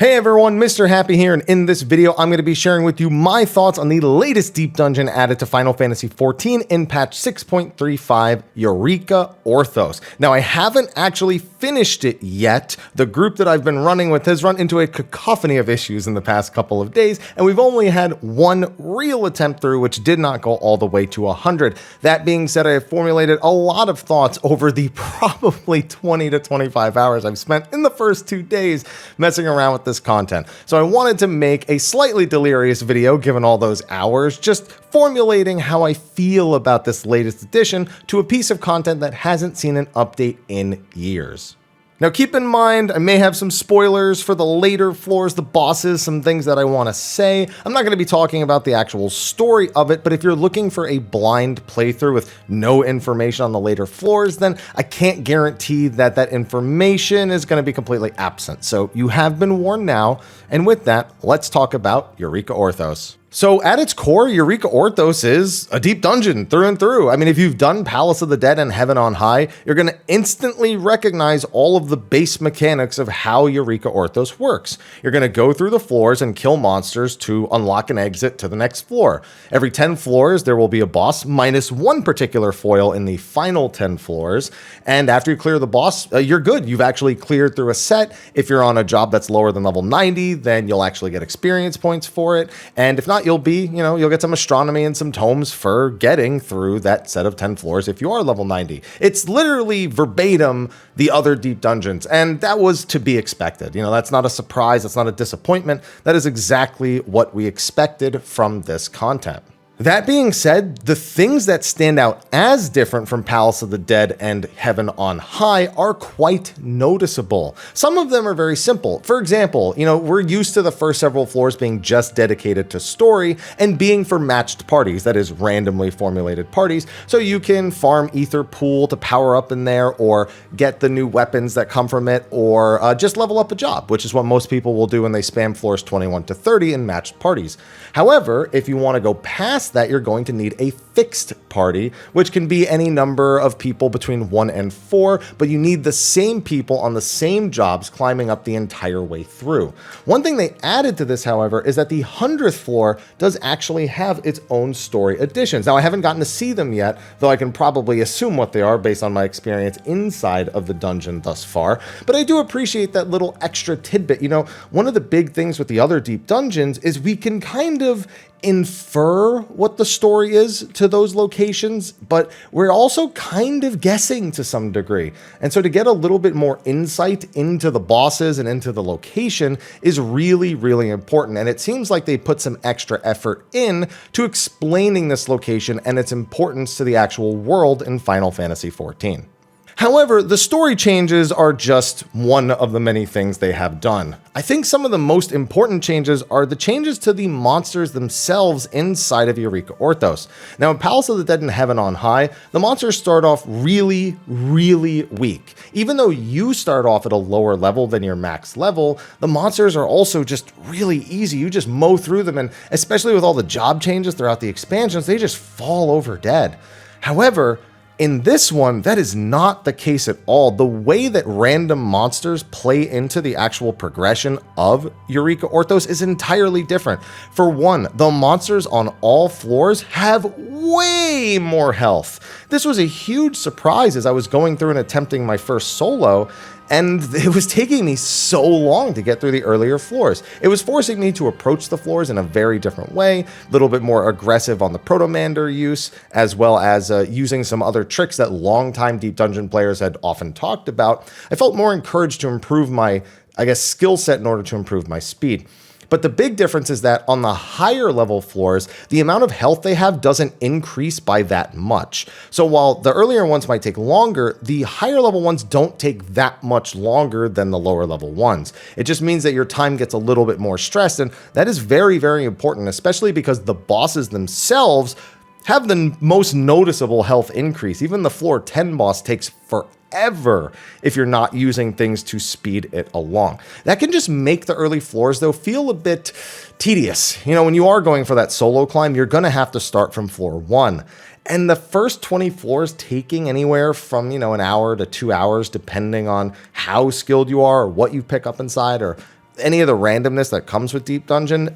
Hey everyone, Mr. Happy here, and in this video, I'm going to be sharing with you my thoughts on the latest deep dungeon added to Final Fantasy XIV in patch 6.35, Eureka Orthos. Now, I haven't actually finished it yet. The group that I've been running with has run into a cacophony of issues in the past couple of days, and we've only had one real attempt through, which did not go all the way to 100. That being said, I have formulated a lot of thoughts over the probably 20 to 25 hours I've spent in the first 2 days messing around with this content. So I wanted to make a slightly delirious video given all those hours, just formulating how I feel about this latest addition to a piece of content that hasn't seen an update in years. Now keep in mind, I may have some spoilers for the later floors, the bosses, some things that I want to say. I'm not going to be talking about the actual story of it, but if you're looking for a blind playthrough with no information on the later floors, then I can't guarantee that that information is going to be completely absent. So you have been warned now, and with that, let's talk about Eureka Orthos. So at its core, Eureka Orthos is a deep dungeon through and through. I mean, if you've done Palace of the Dead and Heaven on High, you're going to instantly recognize all of the base mechanics of how Eureka Orthos works. You're going to go through the floors and kill monsters to unlock an exit to the next floor. Every 10 floors, there will be a boss minus one particular foil in the final 10 floors. And after you clear the boss, you're good. You've actually cleared through a set. If you're on a job that's lower than level 90, then you'll actually get experience points for it. And if not, you'll get some astronomy and some tomes for getting through that set of 10 floors if you are level 90. It's literally verbatim the other deep dungeons, and that was to be expected. That's not a surprise, that's not a disappointment. That is exactly what we expected from this content. That being said, the things that stand out as different from Palace of the Dead and Heaven on High are quite noticeable. Some of them are very simple. For example, we're used to the first several floors being just dedicated to story and being for matched parties, that is randomly formulated parties, so you can farm Ether Pool to power up in there or get the new weapons that come from it, or just level up a job, which is what most people will do when they spam floors 21 to 30 in matched parties. However, if you want to go past that, you're going to need a fixed party, which can be any number of people between 1 and 4, but you need the same people on the same jobs climbing up the entire way through. One thing they added to this, however, is that the 100th floor does actually have its own story additions. Now, I haven't gotten to see them yet, though I can probably assume what they are based on my experience inside of the dungeon thus far, but I do appreciate that little extra tidbit. One of the big things with the other deep dungeons is we can kind of infer what the story is to those locations, but we're also kind of guessing to some degree. And so to get a little bit more insight into the bosses and into the location is really, really important. And it seems like they put some extra effort in to explaining this location and its importance to the actual world in Final Fantasy XIV. However, the story changes are just one of the many things they have done. I think some of the most important changes are the changes to the monsters themselves inside of Eureka Orthos. Now, in Palace of the Dead and Heaven on High, the monsters start off really, really weak. Even though you start off at a lower level than your max level, the monsters are also just really easy. You just mow through them, and especially with all the job changes throughout the expansions, they just fall over dead. However, in this one, that is not the case at all. The way that random monsters play into the actual progression of Eureka Orthos is entirely different. For one, the monsters on all floors have way more health. This was a huge surprise as I was going through and attempting my first solo, and it was taking me so long to get through the earlier floors. It was forcing me to approach the floors in a very different way, a little bit more aggressive on the Protomander use, as well as using some other tricks that longtime Deep Dungeon players had often talked about. I felt more encouraged to improve my, skill set in order to improve my speed. But the big difference is that on the higher level floors, the amount of health they have doesn't increase by that much. So while the earlier ones might take longer, the higher level ones don't take that much longer than the lower level ones. It just means that your time gets a little bit more stressed, and that is very, very important, especially because the bosses themselves have the most noticeable health increase. Even the floor 10 boss takes forever if you're not using things to speed it along. That can just make the early floors, though, feel a bit tedious. When you are going for that solo climb, you're going to have to start from floor 1. And the first 20 floors taking anywhere from, an hour to 2 hours, depending on how skilled you are or what you pick up inside, or any of the randomness that comes with Deep Dungeon,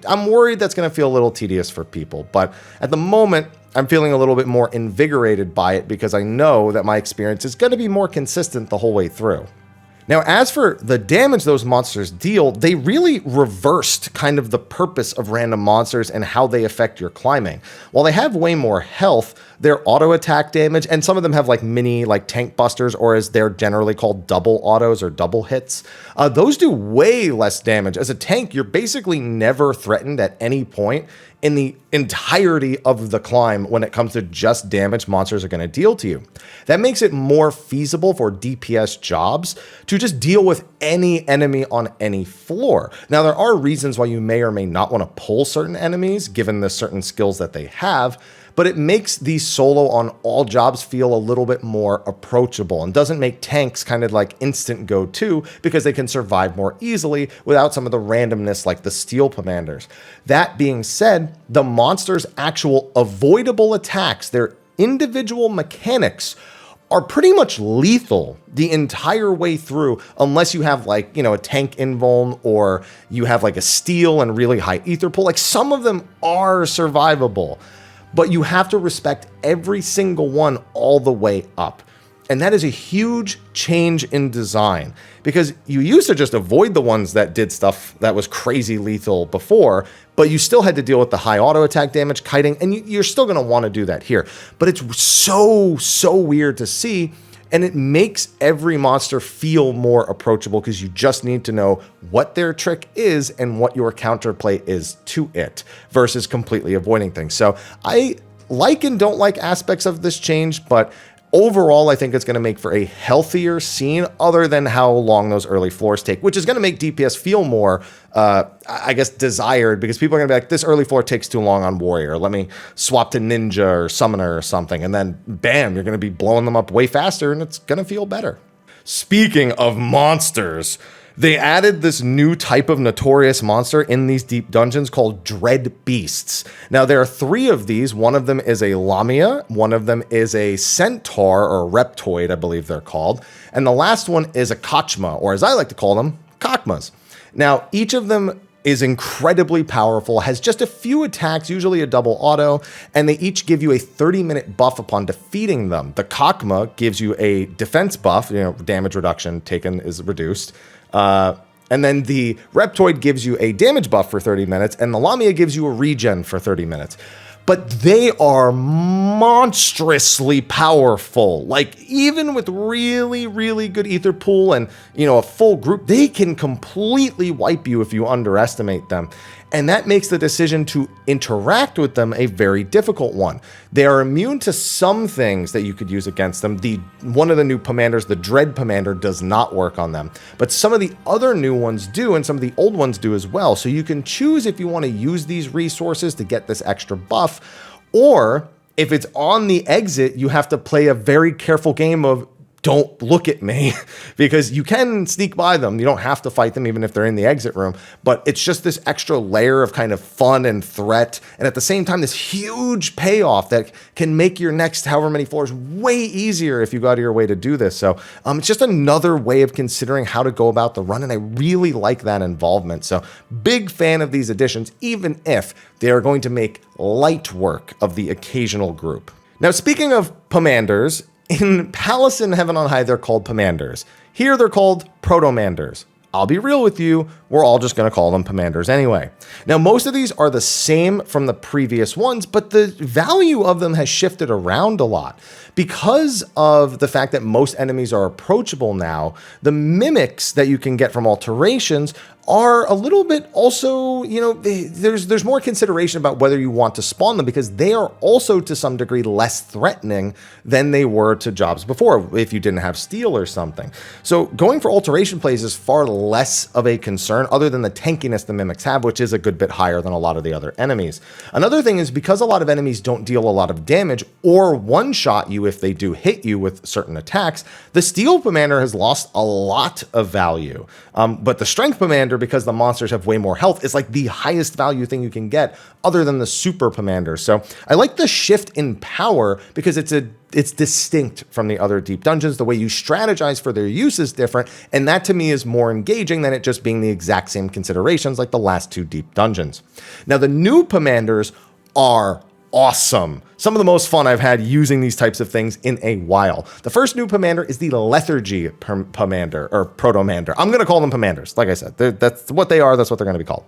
I'm worried that's going to feel a little tedious for people. But at the moment, I'm feeling a little bit more invigorated by it because I know that my experience is going to be more consistent the whole way through. Now, as for the damage those monsters deal, they really reversed kind of the purpose of random monsters and how they affect your climbing. While they have way more health, their auto attack damage, and some of them have like mini like tank busters, or as they're generally called, double autos or double hits, those do way less damage. As a tank, you're basically never threatened at any point in the entirety of the climb when it comes to just damage monsters are going to deal to you. That makes it more feasible for DPS jobs to just deal with any enemy on any floor. Now, there are reasons why you may or may not want to pull certain enemies given the certain skills that they have, but it makes the solo on all jobs feel a little bit more approachable and doesn't make tanks kind of like instant go-to because they can survive more easily without some of the randomness like the steel commanders. That being said, the monster's actual avoidable attacks, their individual mechanics, are pretty much lethal the entire way through unless you have like, a tank invuln or you have like a steel and really high ether pull. Like some of them are survivable, but you have to respect every single one all the way up. And that is a huge change in design because you used to just avoid the ones that did stuff that was crazy lethal before, but you still had to deal with the high auto attack damage, kiting, and you're still going to want to do that here. But it's so weird to see, and it makes every monster feel more approachable because you just need to know what their trick is and what your counterplay is to it versus completely avoiding things. So I like and don't like aspects of this change, but overall, I think it's going to make for a healthier scene other than how long those early floors take, which is going to make DPS feel more, desired because people are going to be like, this early floor takes too long on Warrior. Let me swap to Ninja or Summoner or something. And then bam, you're going to be blowing them up way faster and it's going to feel better. Speaking of monsters, they added this new type of notorious monster in these deep dungeons called Dread Beasts. Now, there are 3 of these. One of them is a Lamia, one of them is a Centaur or Reptoid, I believe they're called, and the last one is a Kachma, or as I like to call them, Kakmas. Now, each of them is incredibly powerful, has just a few attacks, usually a double auto, and they each give you a 30-minute buff upon defeating them. The Kakma gives you a defense buff, damage reduction taken is reduced. And then the Reptoid gives you a damage buff for 30 minutes, and the Lamia gives you a regen for 30 minutes. But they are monstrously powerful. Like, even with really good ether pool and, a full group, they can completely wipe you if you underestimate them. And that makes the decision to interact with them a very difficult one. They are immune to some things that you could use against them. One of the new commanders, the Dread Commander, does not work on them. But some of the other new ones do, and some of the old ones do as well. So you can choose if you want to use these resources to get this extra buff, or if it's on the exit, you have to play a very careful game of don't look at me, because you can sneak by them. You don't have to fight them even if they're in the exit room, but it's just this extra layer of kind of fun and threat. And at the same time, this huge payoff that can make your next however many floors way easier if you go out of your way to do this. So it's just another way of considering how to go about the run. And I really like that involvement. So big fan of these additions, even if they are going to make light work of the occasional group. Now, speaking of commanders, in Palace in Heaven on High, they're called Pomanders. Here, they're called Protomanders. I'll be real with you, we're all just going to call them Pomanders anyway. Now, most of these are the same from the previous ones, but the value of them has shifted around a lot. Because of the fact that most enemies are approachable now, the mimics that you can get from alterations are a little bit also, there's more consideration about whether you want to spawn them, because they are also to some degree less threatening than they were to jobs before if you didn't have steel or something. So going for alteration plays is far less of a concern, other than the tankiness the mimics have, which is a good bit higher than a lot of the other enemies. Another thing is, because a lot of enemies don't deal a lot of damage or one-shot you if they do hit you with certain attacks, the Steel Commander has lost a lot of value. But the Strength Commander Pomander, because the monsters have way more health, is like the highest value thing you can get other than the Super Pomander. So I like the shift in power because it's distinct from the other deep dungeons. The way you strategize for their use is different, and that to me is more engaging than it just being the exact same considerations like the last 2 deep dungeons. Now, the new Pomanders are awesome. Some of the most fun I've had using these types of things in a while. The first new Pomander is the Lethargy Pomander, or Protomander. I'm going to call them Pomanders. Like I said, that's what they are. That's what they're going to be called.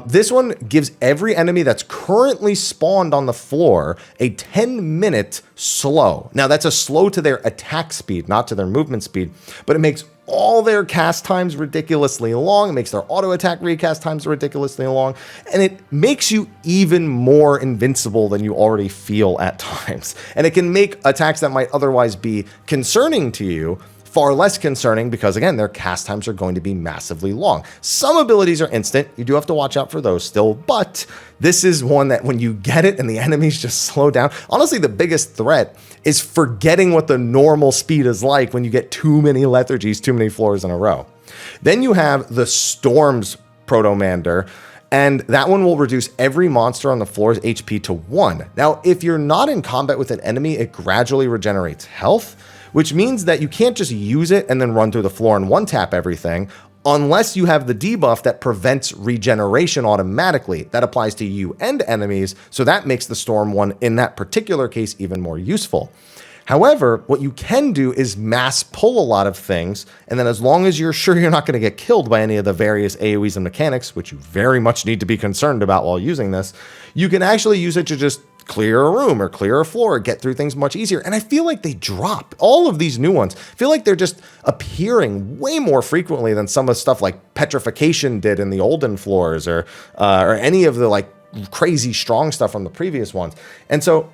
This one gives every enemy that's currently spawned on the floor a 10-minute slow. Now, that's a slow to their attack speed, not to their movement speed, but it makes all their cast times ridiculously long. It makes their auto attack recast times ridiculously long, and it makes you even more invincible than you already feel at times. And it can make attacks that might otherwise be concerning to you far less concerning because, again, their cast times are going to be massively long. Some abilities are instant. You do have to watch out for those still, but this is one that when you get it and the enemies just slow down, honestly, the biggest threat is forgetting what the normal speed is like when you get too many lethargies, too many floors in a row. Then you have the Storms Protomander, and that one will reduce every monster on the floor's HP to 1. Now, if you're not in combat with an enemy, it gradually regenerates health, which means that you can't just use it and then run through the floor and one-tap everything unless you have the debuff that prevents regeneration automatically. That applies to you and enemies, so that makes the Storm one in that particular case even more useful. However, what you can do is mass pull a lot of things, and then as long as you're sure you're not going to get killed by any of the various AoEs and mechanics, which you very much need to be concerned about while using this, you can actually use it to just clear a room or clear a floor, get through things much easier. And I feel like they drop. All of these new ones feel like they're just appearing way more frequently than some of the stuff like Petrification did in the olden floors or any of the like crazy strong stuff from the previous ones. And so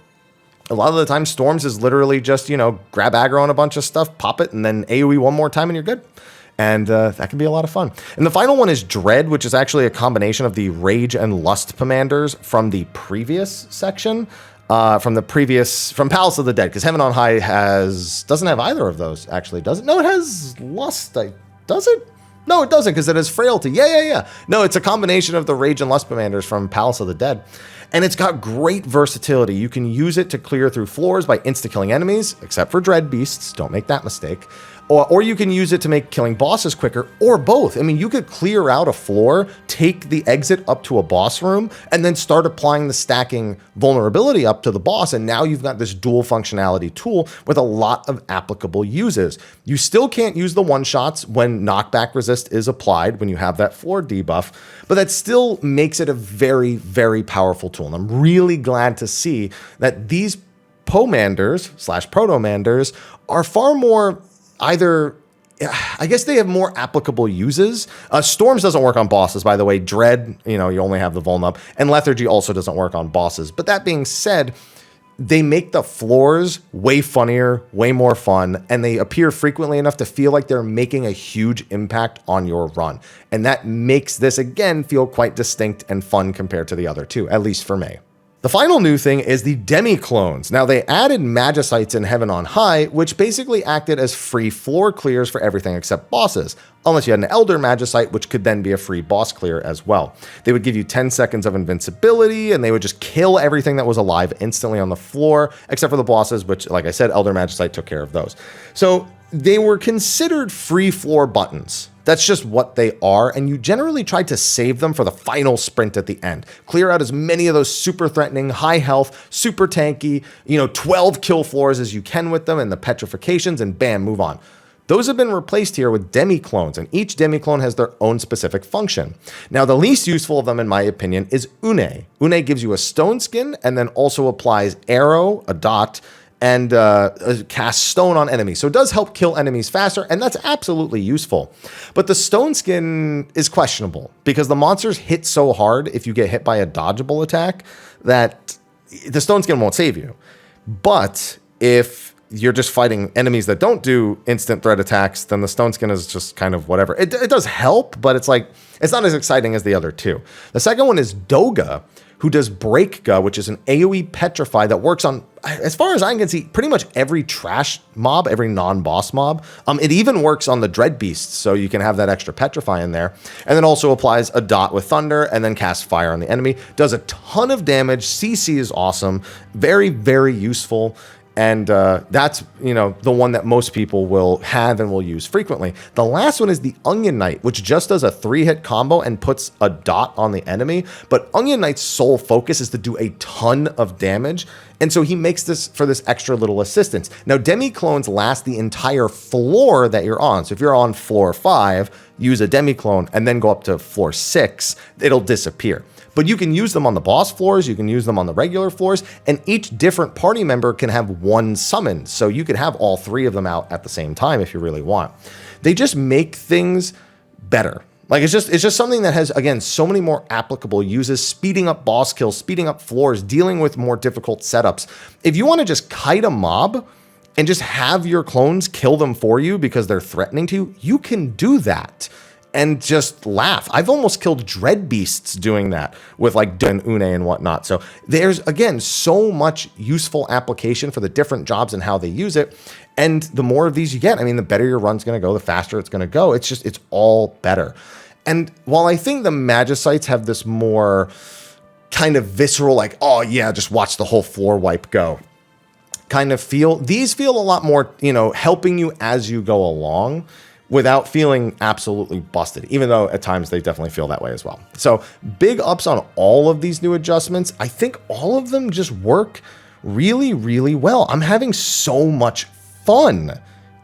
a lot of the time, Storms is literally just, grab aggro on a bunch of stuff, pop it, and then AoE one more time and you're good. And that can be a lot of fun. And the final one is Dread, which is actually a combination of the Rage and Lust Pomanders from the previous section, from Palace of the Dead, because Heaven on High doesn't have either of those, actually, does it? No, it has Lust, does it? No, it doesn't, because it has Frailty. Yeah. No, it's a combination of the Rage and Lust Pomanders from Palace of the Dead. And it's got great versatility. You can use it to clear through floors by insta-killing enemies, except for Dread Beasts. Don't make that mistake. Or you can use it to make killing bosses quicker, or both. I mean, you could clear out a floor, take the exit up to a boss room, and then start applying the stacking vulnerability up to the boss, and now you've got this dual functionality tool with a lot of applicable uses. You still can't use the one-shots when knockback resist is applied, when you have that floor debuff, but that still makes it a very, very powerful tool. And I'm really glad to see that these Pomanders / Protomanders are far more I guess they have more applicable uses. Storms doesn't work on bosses, by the way. Dread, you only have the vuln up. And Lethargy also doesn't work on bosses. But that being said, they make the floors way funnier, way more fun, and they appear frequently enough to feel like they're making a huge impact on your run. And that makes this, again, feel quite distinct and fun compared to the other two, at least for me. The final new thing is the Demiclones. Now, they added Magicites in Heaven on High, which basically acted as free floor clears for everything except bosses, unless you had an Elder Magicite, which could then be a free boss clear as well. They would give you 10 seconds of invincibility, and they would just kill everything that was alive instantly on the floor, except for the bosses, which, like I said, Elder Magicite took care of those. So they were considered free floor buttons. That's just what they are, and you generally try to save them for the final sprint at the end. Clear out as many of those super threatening, high health, super tanky, 12 kill floors as you can with them, and the petrifications, and bam, move on. Those have been replaced here with Demiclones, and each Demiclone has their own specific function. Now, the least useful of them, in my opinion, is Une. Une gives you a stone skin, and then also applies arrow, a dot, and cast stone on enemies. So it does help kill enemies faster, and that's absolutely useful. But the stone skin is questionable because the monsters hit so hard if you get hit by a dodgeable attack that the stone skin won't save you. But if you're just fighting enemies that don't do instant threat attacks, then the stone skin is just kind of whatever. It does help, but it's not as exciting as the other two. The second one is Doga, who does Breakga, which is an AoE Petrify that works on as far as I can see, pretty much every trash mob, every non-boss mob. It even works on the dread beasts, so you can have that extra petrify in there. And then also applies a dot with thunder and then casts fire on the enemy. Does a ton of damage. CC is awesome. Very, very useful. And that's, you know, the one that most people will have and will use frequently. The last one is the Onion Knight, which just does a 3-hit combo and puts a dot on the enemy. But Onion Knight's sole focus is to do a ton of damage. And so he makes this for this extra little assistance. Now, Demiclones last the entire floor that you're on. So if you're on floor 5, use a Demiclone and then go up to floor 6, it'll disappear. But you can use them on the boss floors, you can use them on the regular floors, and each different party member can have one summon. So you could have all 3 of them out at the same time if you really want. They just make things better. Like it's just something that has, again, so many more applicable uses, speeding up boss kills, speeding up floors, dealing with more difficult setups. If you want to just kite a mob and just have your clones kill them for you because they're threatening to you, you can do that. And just laugh. I've almost killed dread beasts doing that with like Den Une and whatnot. So there's, again, so much useful application for the different jobs and how they use it. And the more of these you get, I mean, the better your run's going to go, the faster it's going to go. It's all better. And while I think the Magicites have this more kind of visceral, like, oh yeah, just watch the whole floor wipe go kind of feel, these feel a lot more, you know, helping you as you go along, without feeling absolutely busted, even though at times they definitely feel that way as well. So big ups on all of these new adjustments. I think all of them just work really, really well. I'm having so much fun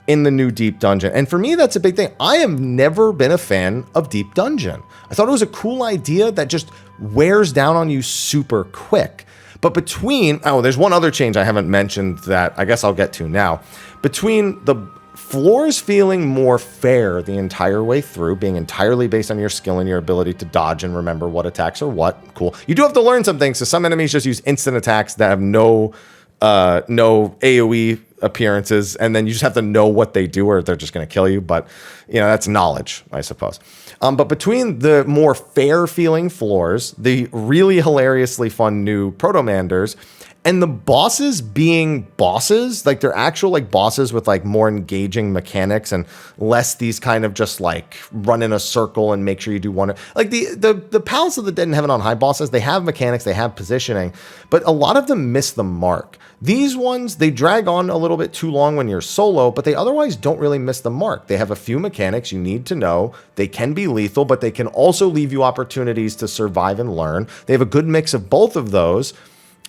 in the new Deep Dungeon. And for me, that's a big thing. I have never been a fan of Deep Dungeon. I thought it was a cool idea that just wears down on you super quick. But between, oh, there's one other change I haven't mentioned that I guess I'll get to now. Between the floors feeling more fair the entire way through, being entirely based on your skill and your ability to dodge and remember what attacks are what. Cool. You do have to learn some things. So some enemies just use instant attacks that have no AoE appearances, and then you just have to know what they do or they're just going to kill you. But, you know, that's knowledge, I suppose. But between the more fair feeling floors, the really hilariously fun new Protomanders, and the bosses being bosses, like they're actual like bosses with like more engaging mechanics and less these kind of just like run in a circle and make sure you do one. Like the Palace of the Dead and Heaven on High bosses, they have mechanics, they have positioning, but a lot of them miss the mark. These ones, they drag on a little bit too long when you're solo, but they otherwise don't really miss the mark. They have a few mechanics you need to know. They can be lethal, but they can also leave you opportunities to survive and learn. They have a good mix of both of those.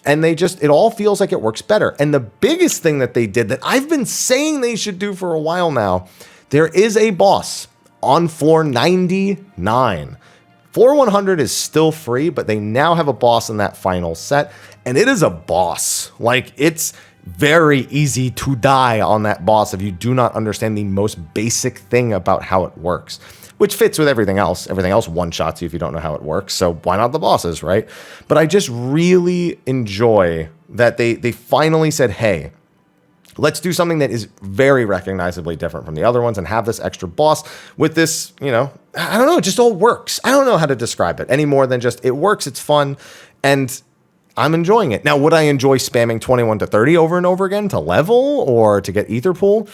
And it all feels like it works better. And the biggest thing that they did that I've been saying they should do for a while now, there is a boss on floor 99. Floor 100 is still free, but they now have a boss in that final set. And it is a boss. Like, it's very easy to die on that boss if you do not understand the most basic thing about how it works. Which fits with everything else. Everything else one-shots you if you don't know how it works. So why not the bosses, right? But I just really enjoy that they finally said, hey, let's do something that is very recognizably different from the other ones and have this extra boss with this, you know, I don't know, it just all works. I don't know how to describe it any more than just it works, it's fun, and I'm enjoying it. Now, would I enjoy spamming 21 to 30 over and over again to level or to get Ether Pool?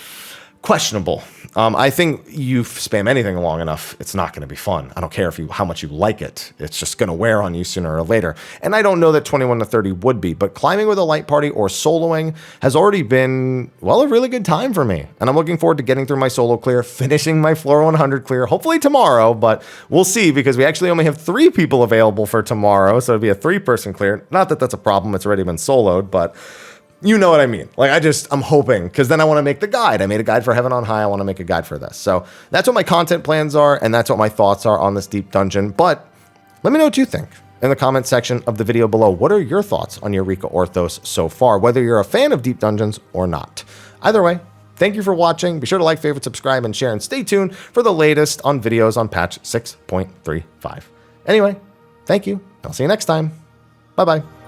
Questionable. I think you spam anything long enough, it's not going to be fun. I don't care how much you like it. It's just going to wear on you sooner or later. And I don't know that 21 to 30 would be, but climbing with a light party or soloing has already been, well, a really good time for me. And I'm looking forward to getting through my solo clear, finishing my floor 100 clear, hopefully tomorrow, but we'll see because we actually only have 3 people available for tomorrow. So it'll be a 3-person clear. Not that that's a problem. It's already been soloed, but you know what I mean? Like, I'm hoping, because then I want to make the guide. I made a guide for Heaven on High. I want to make a guide for this. So that's what my content plans are, and that's what my thoughts are on this deep dungeon. But let me know what you think in the comment section of the video below. What are your thoughts on Eureka Orthos so far, whether you're a fan of deep dungeons or not? Either way, thank you for watching. Be sure to like, favorite, subscribe, and share, and stay tuned for the latest on videos on patch 6.35. Anyway, thank you. I'll see you next time. Bye-bye.